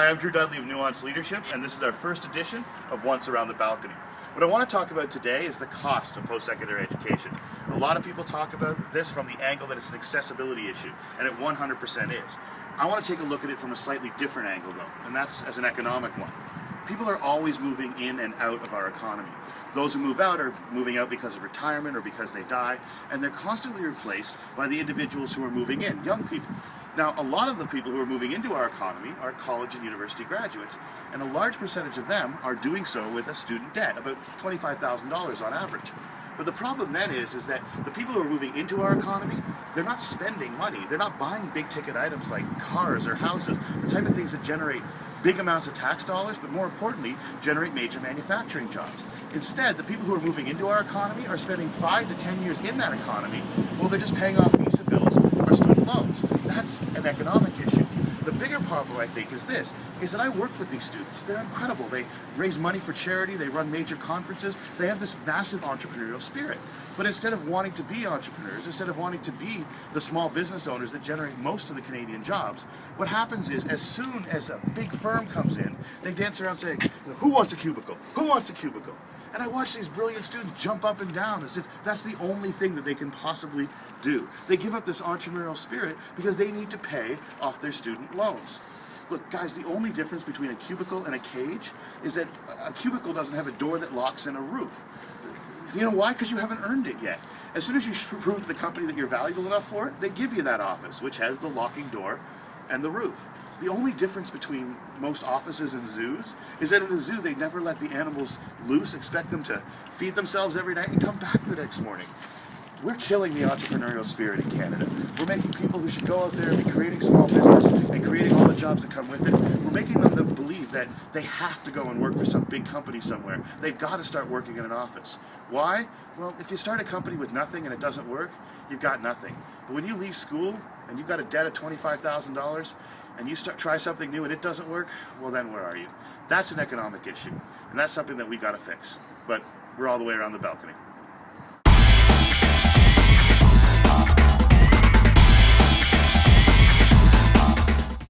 Hi, I'm Dudley of Nuanced Leadership, and this is our first edition of Once Around the Balcony. What I want to talk about today is the cost of post-secondary education. A lot of people talk about this from the angle that it's an accessibility issue, and it 100% is. I want to take a look at it from a slightly different angle, though, and that's as an economic one. People are always moving in and out of our economy. Those who move out are moving out because of retirement or because they die, and they're constantly replaced by the individuals who are moving in, young people. Now, a lot of the people who are moving into our economy are college and university graduates, and a large percentage of them are doing so with a student debt, about $25,000 on average. But the problem then is that the people who are moving into our economy, they're not spending money. They're not buying big ticket items like cars or houses, the type of things that generate big amounts of tax dollars, but more importantly, generate major manufacturing jobs. Instead, the people who are moving into our economy are spending 5 to 10 years in that economy while they're just paying off visa bills or student loans. That's an economic issue. The bigger problem, I think, is this, is that I work with these students. They're incredible. They raise money for charity, they run major conferences, they have this massive entrepreneurial spirit. But instead of wanting to be entrepreneurs, instead of wanting to be the small business owners that generate most of the Canadian jobs, what happens is, as soon as a big firm comes in, they dance around saying, who wants a cubicle? Who wants a cubicle? And I watch these brilliant students jump up and down as if that's the only thing that they can possibly do. They give up this entrepreneurial spirit because they need to pay off their student loans. Look, guys, the only difference between a cubicle and a cage is that a cubicle doesn't have a door that locks in a roof. You know why? Because you haven't earned it yet. As soon as you prove to the company that you're valuable enough for it, they give you that office, which has the locking door and the roof. The only difference between most offices and zoos is that in a zoo they never let the animals loose, expect them to feed themselves every night and come back the next morning. We're killing the entrepreneurial spirit in Canada. We're making people who should go out there and be creating small business and creating all the jobs that come with it, we're making them believe that they have to go and work for some big company somewhere. They've got to start working in an office. Why? Well, if you start a company with nothing and it doesn't work, you've got nothing. But when you leave school and you've got a debt of $25,000 and you try something new and it doesn't work, well then where are you? That's an economic issue. And that's something that we got to fix. But we're all the way around the balcony.